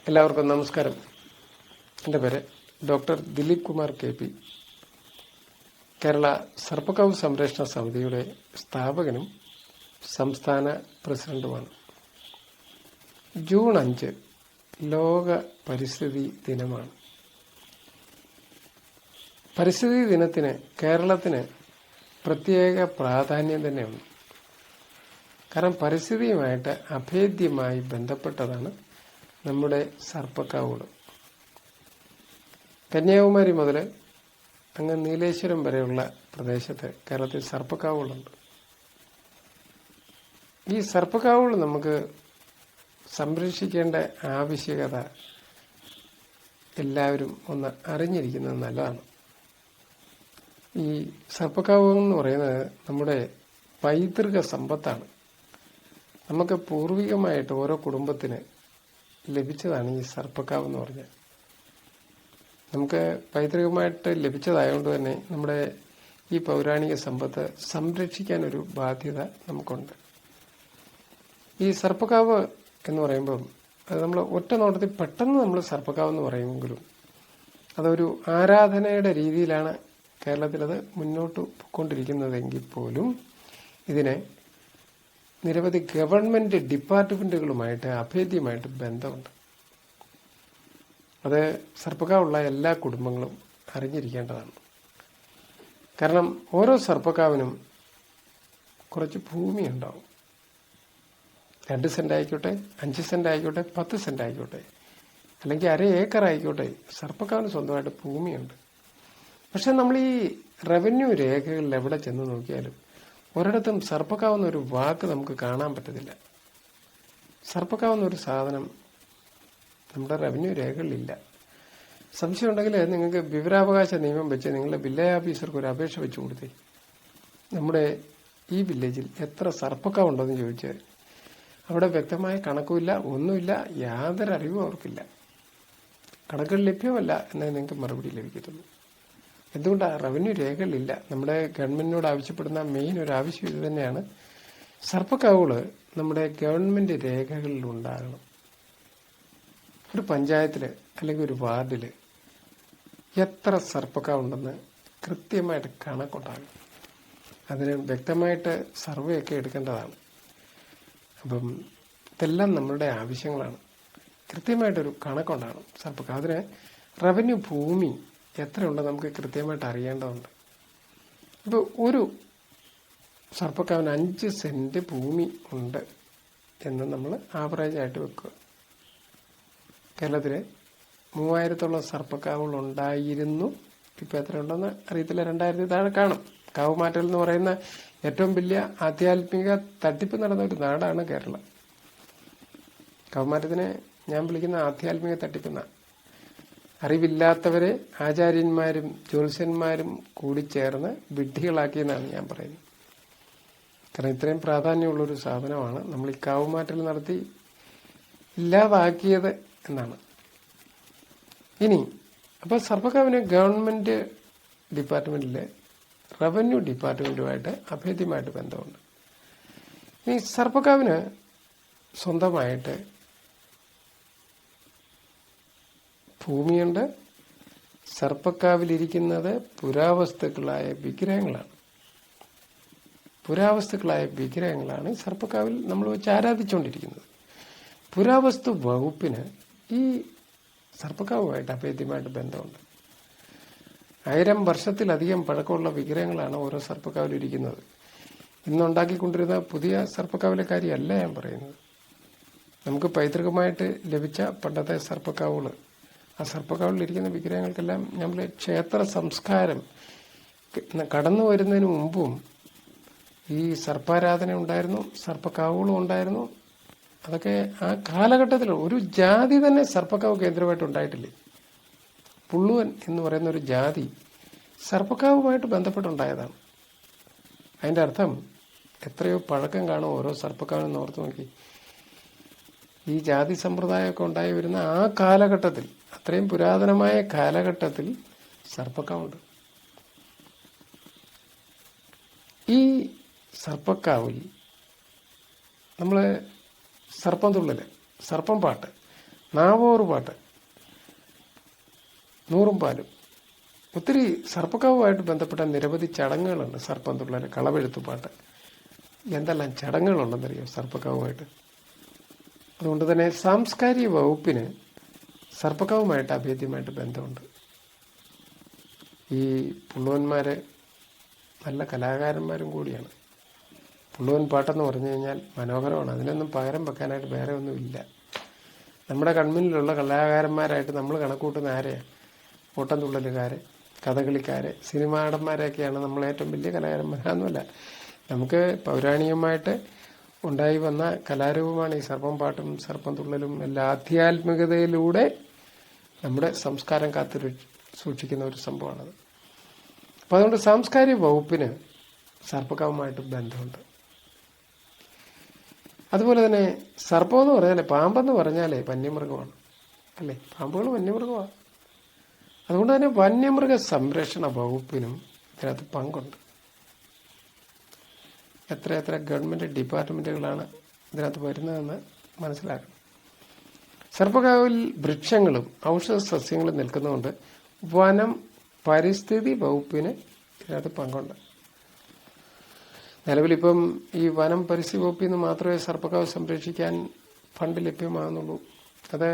എല്ലാവർക്കും നമസ്കാരം. എൻ്റെ പേര് ഡോക്ടർ ദിലീപ് കുമാർ KP. കേരള സർപ്പക്കാവ് സംരക്ഷണ സമിതിയുടെ സ്ഥാപകനും സംസ്ഥാന പ്രസിഡന്റുമാണ്. ജൂൺ 5 ലോക പരിസ്ഥിതി ദിനമാണ്. പരിസ്ഥിതി ദിനത്തിന് കേരളത്തിന് പ്രത്യേക പ്രാധാന്യം തന്നെയുണ്ട്. കാരണം പരിസ്ഥിതിയുമായിട്ട് അഭേദ്യമായി ബന്ധപ്പെട്ടതാണ് നമ്മുടെ സർപ്പക്കാവുകൾ. കന്യാകുമാരി മുതൽ അങ്ങ് നീലേശ്വരം വരെയുള്ള പ്രദേശത്ത് കേരളത്തിൽ സർപ്പക്കാവുകളുണ്ട്. ഈ സർപ്പക്കാവുകൾ നമുക്ക് സംരക്ഷിക്കേണ്ട ആവശ്യകത എല്ലാവരും ഒന്ന് അറിഞ്ഞിരിക്കുന്നത് നല്ലതാണ്. ഈ സർപ്പക്കാവ് എന്ന് പറയുന്നത് നമ്മുടെ പൈതൃക സമ്പത്താണ്. നമുക്ക് പൂർവികമായിട്ട് ഓരോ കുടുംബത്തിന് ലഭിച്ചതാണ് ഈ സർപ്പക്കാവ് എന്ന് പറഞ്ഞാൽ. നമുക്ക് പൈതൃകമായിട്ട് ലഭിച്ചതായതുകൊണ്ട് തന്നെ നമ്മുടെ ഈ പൗരാണിക സമ്പത്ത് സംരക്ഷിക്കാനൊരു ബാധ്യത നമുക്കുണ്ട്. ഈ സർപ്പക്കാവ് എന്ന് പറയുമ്പം അത് നമ്മൾ ഒറ്റ നോട്ടത്തിൽ പെട്ടെന്ന് നമ്മൾ സർപ്പക്കാവ് എന്ന് പറയുമെങ്കിലും അതൊരു ആരാധനയുടെ രീതിയിലാണ് കേരളത്തിലത് മുന്നോട്ട് പോയിക്കൊണ്ടിരിക്കുന്നതെങ്കിൽ പോലും ഇതിന് നിരവധി ഗവൺമെന്റ് ഡിപ്പാർട്ട്മെന്റുകളുമായിട്ട് അഭേദ്യമായിട്ട് ബന്ധമുണ്ട്. അത് സർപ്പക്കാവുള്ള എല്ലാ കുടുംബങ്ങളും അറിഞ്ഞിരിക്കേണ്ടതാണ്. കാരണം ഓരോ സർപ്പക്കാവിനും കുറച്ച് ഭൂമി ഉണ്ടാവും. 2 സെന്റ് ആയിക്കോട്ടെ, 5 സെന്റ് ആയിക്കോട്ടെ, 10 സെന്റ് ആയിക്കോട്ടെ, അല്ലെങ്കിൽ അര ഏക്കർ ആയിക്കോട്ടെ, സർപ്പക്കാവിന് സ്വന്തമായിട്ട് ഭൂമിയുണ്ട്. പക്ഷെ നമ്മൾ ഈ റവന്യൂ രേഖകളിൽ എവിടെ ചെന്ന് നോക്കിയാലും ഒരിടത്തും സർപ്പക്കാവുന്നൊരു വാക്ക് നമുക്ക് കാണാൻ പറ്റത്തില്ല. സർപ്പക്കാവുന്നൊരു സാധനം നമ്മുടെ റവന്യൂ രേഖകളിലില്ല. സംശയം ഉണ്ടെങ്കിൽ നിങ്ങൾക്ക് വിവരാവകാശ നിയമം വെച്ച് നിങ്ങളുടെ വില്ലേജ് ഓഫീസർക്ക് ഒരു അപേക്ഷ വെച്ച് കൊടുത്തേ, നമ്മുടെ ഈ വില്ലേജിൽ എത്ര സർപ്പക്കാവുണ്ടെന്ന് ചോദിച്ച് അവിടെ വ്യക്തമായ കണക്കുമില്ല, ഒന്നുമില്ല, യാതൊരു അറിവും അവർക്കില്ല. കണക്കുകൾ ലഭ്യമല്ല എന്നേ നിങ്ങൾക്ക് മറുപടി ലഭിക്കത്തുള്ളൂ. എന്തുകൊണ്ടാണ്? റവന്യൂ രേഖകളിലില്ല. നമ്മുടെ ഗവൺമെന്റിനോട് ആവശ്യപ്പെടുന്ന മെയിൻ ഒരു ആവശ്യം ഇത് തന്നെയാണ്. സർപ്പക്കാവുകള് നമ്മുടെ ഗവൺമെന്റ് രേഖകളിൽ ഉണ്ടാകണം. ഒരു പഞ്ചായത്തില് അല്ലെങ്കിൽ ഒരു വാർഡില് എത്ര സർപ്പക്കാവുണ്ടെന്ന് കൃത്യമായിട്ട് കണക്കുണ്ടാകും. അതിന് വ്യക്തമായിട്ട് സർവേ ഒക്കെ എടുക്കേണ്ടതാണ്. അപ്പം ഇതെല്ലാം നമ്മളുടെ ആവശ്യങ്ങളാണ്. കൃത്യമായിട്ടൊരു കണക്കുണ്ടാകണം സർപ്പക്കാവ്. അതിന് റവന്യൂ ഭൂമി എത്രയുണ്ടെന്ന് നമുക്ക് കൃത്യമായിട്ട് അറിയേണ്ടതുണ്ട്. ഇപ്പോൾ ഒരു സർപ്പക്കാവിന് 5 സെന്റ് ഭൂമി ഉണ്ട് എന്ന് നമ്മൾ ആവറേജ് ആയിട്ട് വെക്കുക. കേരളത്തിൽ 3000-ഓളം സർപ്പക്കാവുകൾ ഉണ്ടായിരുന്നു. ഇപ്പം എത്ര ഉണ്ടെന്ന് അറിയത്തില്ല, 2000 താഴെ കാണും. കാവ് മാറ്റൽ എന്ന് പറയുന്ന ഏറ്റവും വലിയ ആധ്യാത്മിക തട്ടിപ്പ് നടന്ന ഒരു നാടാണ് കേരളം. കാവുമാറ്റത്തിനെ ഞാൻ വിളിക്കുന്ന ആധ്യാത്മിക തട്ടിപ്പെന്ന. അറിവില്ലാത്തവരെ ആചാര്യന്മാരും ജ്യോത്സ്യന്മാരും കൂടി ചേർന്ന് വിഡ്ഢികളാക്കിയെന്നാണ് ഞാൻ പറയുന്നത്. കാരണം ഇത്രയും പ്രാധാന്യമുള്ളൊരു സാധനമാണ് നമ്മൾ ഈ കാവുമാറ്റൽ നടത്തി ഇല്ലാതാക്കിയത് എന്നാണ്. ഇനി അപ്പോൾ സർപ്പക്കാവിന് ഗവൺമെന്റ് ഡിപ്പാർട്ട്മെന്റിലെ റവന്യൂ ഡിപ്പാർട്ട്മെന്റുമായിട്ട് അഭേദ്യമായിട്ട് ബന്ധമുണ്ട്. ഇനി സർപ്പക്കാവിന് സ്വന്തമായിട്ട് ഭൂമിയുണ്ട്. സർപ്പക്കാവിലിരിക്കുന്നത് പുരാവസ്തുക്കളായ വിഗ്രഹങ്ങളാണ്. പുരാവസ്തുക്കളായ വിഗ്രഹങ്ങളാണ് സർപ്പക്കാവിൽ നമ്മൾ വെച്ച് ആരാധിച്ചുകൊണ്ടിരിക്കുന്നത്. പുരാവസ്തു വകുപ്പിന് ഈ സർപ്പക്കാവുമായിട്ട് അഭേദ്യമായിട്ട് ബന്ധമുണ്ട്. 1000 വർഷത്തിലധികം പഴക്കമുള്ള വിഗ്രഹങ്ങളാണ് ഓരോ സർപ്പക്കാവിലിരിക്കുന്നത്. ഇന്നുണ്ടാക്കിക്കൊണ്ടിരുന്ന പുതിയ സർപ്പക്കാവിലെ കാര്യമല്ല ഞാൻ പറയുന്നത്. നമുക്ക് പൈതൃകമായിട്ട് ലഭിച്ച പണ്ടത്തെ സർപ്പക്കാവുകൾ, ആ സർപ്പക്കാവിലിരിക്കുന്ന വിഗ്രഹങ്ങൾക്കെല്ലാം നമ്മൾ ക്ഷേത്ര സംസ്കാരം കടന്നു വരുന്നതിന് മുമ്പും ഈ സർപ്പാരാധന ഉണ്ടായിരുന്നു, സർപ്പക്കാവുകളും ഉണ്ടായിരുന്നു. അതൊക്കെ ആ കാലഘട്ടത്തിൽ ഒരു ജാതി തന്നെ സർപ്പക്കാവ് കേന്ദ്രമായിട്ട് ഉണ്ടായിട്ടില്ലേ. പുള്ളുവൻ എന്ന് പറയുന്ന ഒരു ജാതി സർപ്പക്കാവുമായിട്ട് ബന്ധപ്പെട്ടുണ്ടായതാണ്. അതിൻ്റെ അർത്ഥം എത്രയോ പഴക്കം കാണും ഓരോ സർപ്പക്കാവിനും ഓർത്ത് നോക്കി. ഈ ജാതി സമ്പ്രദായമൊക്കെ ഉണ്ടായി വരുന്ന ആ കാലഘട്ടത്തിൽ, അത്രയും പുരാതനമായ കാലഘട്ടത്തിൽ സർപ്പക്കാവുണ്ട്. ഈ സർപ്പക്കാവിൽ നമ്മൾ സർപ്പം തുള്ളല്, സർപ്പം പാട്ട്, നാവോറ് പാട്ട്, നൂറും പാലും, ഒത്തിരി സർപ്പക്കാവുമായിട്ട് ബന്ധപ്പെട്ട നിരവധി ചടങ്ങുകളുണ്ട്. സർപ്പം തുള്ളൽ, കളവെഴുത്തുപാട്ട്, എന്തെല്ലാം ചടങ്ങുകളുണ്ടെന്നറിയോ സർപ്പക്കാവുമായിട്ട്. അതുകൊണ്ട് തന്നെ സാംസ്കാരിക വകുപ്പിന് സർപ്പക്കാവുമായിട്ട് അഭേദ്യമായിട്ട് ബന്ധമുണ്ട്. ഈ പുള്ളുവന്മാര് നല്ല കലാകാരന്മാരും കൂടിയാണ്. പുള്ളുവൻ പാട്ടെന്ന് പറഞ്ഞു കഴിഞ്ഞാൽ മനോഹരമാണ്. അതിനൊന്നും പകരം വെക്കാനായിട്ട് വേറെ ഒന്നുമില്ല. നമ്മുടെ കൺമുന്നിലുള്ള കലാകാരന്മാരായിട്ട് നമ്മൾ കണക്കൂട്ടുന്ന ആരെയാണ്? ഓട്ടംതുള്ളലുകാര്, കഥകളിക്കാര്, സിനിമാ നടന്മാരെയൊക്കെയാണ് നമ്മൾ ഏറ്റവും വലിയ കലാകാരന്മാരാന്നല്ല. നമുക്ക് പൗരാണികമായിട്ട് ഉണ്ടായി വന്ന കലാരൂപമാണ് ഈ സർപ്പം പാട്ടും സർപ്പം തുള്ളലും. എല്ലാ ആധ്യാത്മികതയിലൂടെ നമ്മുടെ സംസ്കാരം കാത്തു സൂക്ഷിക്കുന്ന ഒരു സംഭവമാണത്. അപ്പം അതുകൊണ്ട് സാംസ്കാരിക വകുപ്പിന് സർപ്പക്കാവുമായിട്ട് ബന്ധമുണ്ട്. അതുപോലെ തന്നെ സർപ്പം എന്ന് പറഞ്ഞാലേ, പാമ്പെന്ന് പറഞ്ഞാലേ വന്യമൃഗമാണ് അല്ലേ? പാമ്പുകൾ വന്യമൃഗമാണ്. അതുകൊണ്ട് തന്നെ വന്യമൃഗ സംരക്ഷണ വകുപ്പിനും ഇതിനകത്ത് പങ്കുണ്ട്. എത്ര ഗവൺമെന്റ് ഡിപ്പാർട്ട്മെന്റുകളാണ് ഇതിനകത്ത് വരുന്നതെന്ന് മനസ്സിലാക്കണം. സർപ്പക്കാവിൽ വൃക്ഷങ്ങളും ഔഷധ സസ്യങ്ങളും നിൽക്കുന്നതുകൊണ്ട് വനം പരിസ്ഥിതി വകുപ്പിന് ഇതിനകത്ത് പങ്കുണ്ട്. നിലവിലിപ്പം ഈ വനം പരിസ്ഥിതി വകുപ്പിൽ നിന്ന് മാത്രമേ സർപ്പക്കാവ് സംരക്ഷിക്കാൻ ഫണ്ട് ലഭ്യമാകുന്നുള്ളൂ. അത്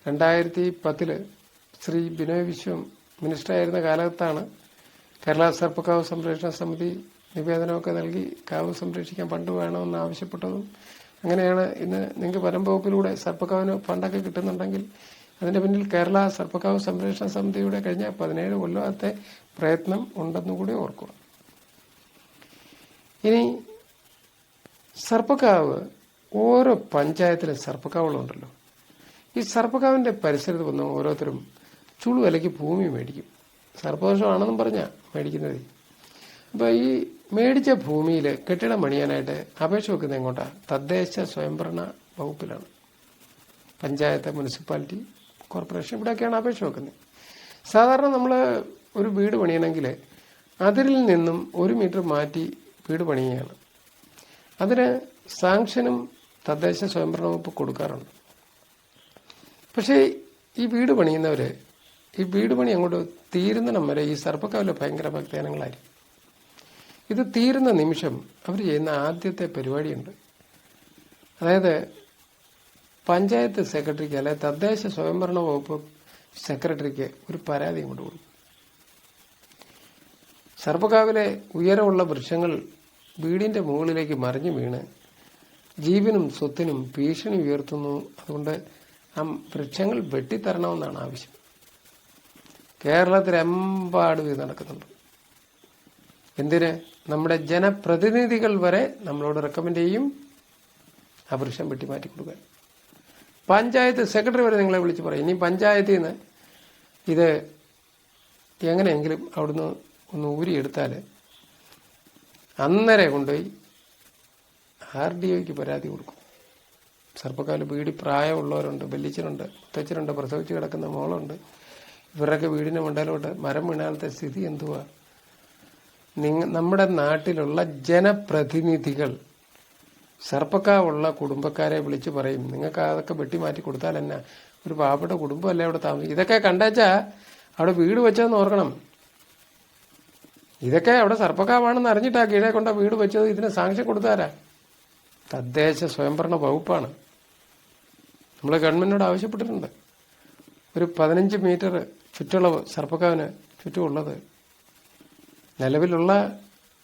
2010 ശ്രീ ബിനോയ് വിശ്വം മിനിസ്റ്ററായിരുന്ന കാലത്താണ് കേരള സർപ്പക്കാവ് സംരക്ഷണ സമിതി നിവേദനമൊക്കെ നൽകി കാവ് സംരക്ഷിക്കാൻ ഫണ്ട് വേണമെന്ന് ആവശ്യപ്പെട്ടതും. അങ്ങനെയാണ് ഇന്ന് നിങ്ങൾക്ക് വനം വകുപ്പിലൂടെ സർപ്പക്കാവിന് ഫണ്ടൊക്കെ കിട്ടുന്നുണ്ടെങ്കിൽ അതിന്റെ പിന്നിൽ കേരള സർപ്പക്കാവ് സംരക്ഷണ സമിതിയുടെ കഴിഞ്ഞ 17 കൊല്ലത്തെ പ്രയത്നം ഉണ്ടെന്നുകൂടി ഓർക്കുക. ഇനി സർപ്പക്കാവ്, ഓരോ പഞ്ചായത്തിലും സർപ്പക്കാവുകളുണ്ടല്ലോ. ഈ സർപ്പക്കാവിന്റെ പരിസരത്ത് വന്ന് ഓരോരുത്തരും ചുളുവിലയ്ക്ക് ഭൂമി മേടിക്കും. സർപ്പദോഷമാണെന്നും പറഞ്ഞാൽ മേടിക്കുന്നത്. അപ്പൊ ഈ മേടിച്ച ഭൂമിയിൽ കെട്ടിടം പണിയാനായിട്ട് അപേക്ഷ വെക്കുന്നത് എങ്ങോട്ടാ? തദ്ദേശ സ്വയംഭരണ വകുപ്പിലാണ്. പഞ്ചായത്ത്, മുനിസിപ്പാലിറ്റി, കോർപ്പറേഷൻ, ഇവിടെയൊക്കെയാണ് അപേക്ഷ വെക്കുന്നത്. സാധാരണ നമ്മൾ ഒരു വീട് പണിയണമെങ്കിൽ അതിരിൽ നിന്നും 1 മീറ്റർ മാറ്റി വീട് പണിയുകയാണ്. അതിന് സാങ്ഷനും തദ്ദേശ സ്വയംഭരണ വകുപ്പ് കൊടുക്കാറുണ്ട്. പക്ഷേ ഈ വീട് പണിയുന്നവര് ഈ വീട് പണി അങ്ങോട്ട് തീരുന്നിടം വരെ ഈ സർപ്പക്കാവിലെ ഭയങ്കര ഭക്തജനങ്ങളായിരിക്കും. ഇത് തീരുന്ന നിമിഷം അവർ ചെയ്യുന്ന ആദ്യത്തെ പരിപാടിയുണ്ട്. അതായത് പഞ്ചായത്ത് സെക്രട്ടറിക്ക് അല്ലെ തദ്ദേശ സ്വയംഭരണ വകുപ്പ് സെക്രട്ടറിക്ക് ഒരു പരാതി കൊണ്ട് കൊടുക്കും. സർപ്പക്കാവിലെ ഉയരമുള്ള വൃക്ഷങ്ങൾ വീടിന്റെ മുകളിലേക്ക് മറിഞ്ഞു വീണ് ജീവനും സ്വത്തിനും ഭീഷണി ഉയർത്തുന്നു. അതുകൊണ്ട് ആ വൃക്ഷങ്ങൾ വെട്ടിത്തരണമെന്നാണ് ആവശ്യം. കേരളത്തിലെമ്പാടും ഇത് നടക്കുന്നുണ്ട്. എന്തിന്? നമ്മുടെ ജനപ്രതിനിധികൾ വരെ നമ്മളോട് റെക്കമെൻഡ് ചെയ്യും ആ വൃക്ഷം വെട്ടിമാറ്റി കൊടുക്കാൻ. പഞ്ചായത്ത് സെക്രട്ടറി വരെ നിങ്ങളെ വിളിച്ച് പറയും. ഇനി പഞ്ചായത്തിൽ നിന്ന് ഇത് എങ്ങനെയെങ്കിലും അവിടുന്ന് ഒന്ന് ഊരിയെടുത്താൽ അന്നേരം കൊണ്ടുപോയി RDOയ്ക്ക് പരാതി കൊടുക്കും. സർപ്പക്കാവിൽ വീട് പ്രായമുള്ളവരുണ്ട്, വല്യച്ഛനുണ്ട്, മുത്തച്ഛനുണ്ട്, പ്രസവിച്ച് കിടക്കുന്ന മോളുണ്ട്. ഇവരുടെയൊക്കെ വീടിന്റെ മണ്ടയിലോട്ട് മരം വീണാലത്തെ സ്ഥിതി എന്തുവാ? നമ്മുടെ നാട്ടിലുള്ള ജനപ്രതിനിധികൾ സർപ്പക്കാവുള്ള കുടുംബക്കാരെ വിളിച്ച് പറയും, നിങ്ങൾക്ക് അതൊക്കെ വെട്ടിമാറ്റി കൊടുത്താൽ എന്നാ? ഒരു പാവപ്പെട്ട കുടുംബമല്ലേ അവിടെ താമസിക്കും. ഇതൊക്കെ കണ്ടേച്ചാ അവിടെ വീട് വെച്ചതെന്ന് ഓർക്കണം. ഇതൊക്കെ അവിടെ സർപ്പക്കാവാണെന്ന് അറിഞ്ഞിട്ടാ കീഴെ കൊണ്ട വീട് വെച്ചത്. ഇതിന് സാങ്ഷൻ കൊടുത്താരാ? തദ്ദേശ സ്വയംഭരണ വകുപ്പാണ്. നമ്മൾ ഗവൺമെന്റിനോട് ആവശ്യപ്പെട്ടിട്ടുണ്ട് ഒരു 15 മീറ്റർ ചുറ്റളവ് സർപ്പക്കാവിന് ചുറ്റുമുള്ളത്. നിലവിലുള്ള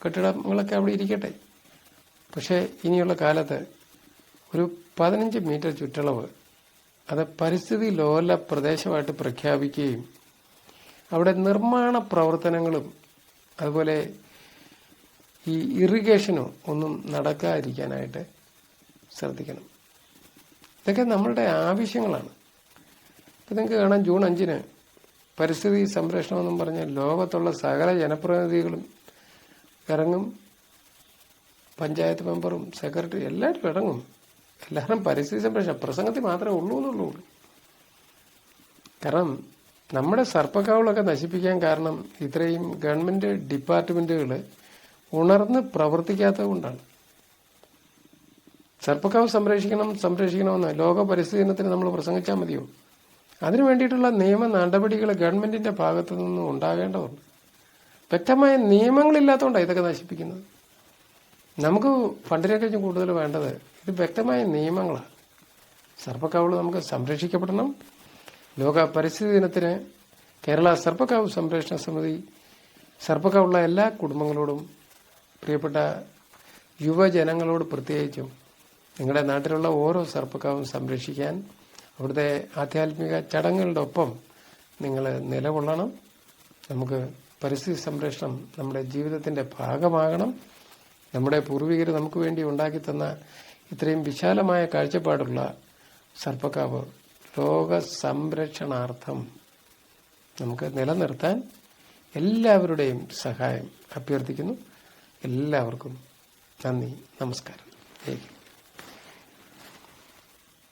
കെട്ടിടങ്ങളൊക്കെ അവിടെ ഇരിക്കട്ടെ, പക്ഷെ ഇനിയുള്ള കാലത്ത് ഒരു 15 മീറ്റർ ചുറ്റളവ് അത് പരിസ്ഥിതി ലോല പ്രദേശമായിട്ട് പ്രഖ്യാപിക്കുകയും അവിടെ നിർമ്മാണ പ്രവർത്തനങ്ങളും അതുപോലെ ഈ ഇറിഗേഷനോ ഒന്നും നടക്കാതിരിക്കാനായിട്ട് ശ്രദ്ധിക്കണം. ഇതൊക്കെ നമ്മളുടെ ആവശ്യങ്ങളാണ്. ഇപ്പം നിങ്ങൾക്ക് കാണാം, ജൂൺ 5-ന് പരിസ്ഥിതി സംരക്ഷണം എന്നും പറഞ്ഞ് ലോകത്തുള്ള സകല ജനപ്രതിനിധികളും ഇറങ്ങും. പഞ്ചായത്ത് മെമ്പറും സെക്രട്ടറി എല്ലാവരും ഇറങ്ങും. എല്ലാവരും പരിസ്ഥിതി സംരക്ഷണം പ്രസംഗത്തിൽ മാത്രമേ ഉള്ളൂ എന്നുള്ളൂ. കാരണം നമ്മുടെ സർപ്പക്കാവുകളൊക്കെ നശിപ്പിക്കാൻ കാരണം ഇത്രയും ഗവൺമെന്റ് ഡിപ്പാർട്ട്മെന്റുകൾ ഉണർന്ന് പ്രവർത്തിക്കാത്തത് കൊണ്ടാണ്. സർപ്പക്കാവ് സംരക്ഷിക്കണമെന്ന് ലോക പരിസ്ഥിതി ദിനത്തിന് നമ്മൾ പ്രസംഗിച്ചാൽ മതിയോ? അതിനു വേണ്ടിയിട്ടുള്ള നിയമ നടപടികൾ ഗവൺമെന്റിന്റെ ഭാഗത്തു നിന്നും ഉണ്ടാകേണ്ടതുണ്ട്. വ്യക്തമായ നിയമങ്ങളില്ലാത്തതുകൊണ്ടാണ് ഇതൊക്കെ നശിപ്പിക്കുന്നത്. നമുക്ക് ഫണ്ടിനെ കഴിഞ്ഞ് കൂടുതൽ വേണ്ടത് ഇത് വ്യക്തമായ നിയമങ്ങളാണ്. സർപ്പക്കാവുകൾ നമുക്ക് സംരക്ഷിക്കപ്പെടണം. ലോക പരിസ്ഥിതി ദിനത്തിന് കേരള സർപ്പക്കാവ് സംരക്ഷണ സമിതി സർപ്പക്കാവുള്ള എല്ലാ കുടുംബങ്ങളോടും പ്രിയപ്പെട്ട യുവജനങ്ങളോട് പ്രത്യേകിച്ചും നിങ്ങളുടെ നാട്ടിലുള്ള ഓരോ സർപ്പക്കാവും സംരക്ഷിക്കാൻ അവിടുത്തെ ആധ്യാത്മിക ചടങ്ങുകളുടെ ഒപ്പം നിങ്ങൾ നിലകൊള്ളണം. നമുക്ക് പരിസ്ഥിതി സംരക്ഷണം നമ്മുടെ ജീവിതത്തിന്റെ ഭാഗമാകണം. നമ്മുടെ പൂർവികർ നമുക്ക് വേണ്ടി ഉണ്ടാക്കി തന്ന ഇത്രയും വിശാലമായ കാഴ്ചപ്പാടുള്ള സർപ്പക്കാവ് ലോക സംരക്ഷണാർത്ഥം നമുക്ക് നിലനിർത്താൻ എല്ലാവരുടെയും സഹായം അഭ്യർത്ഥിക്കുന്നു. എല്ലാവർക്കും നന്ദി, നമസ്കാരം.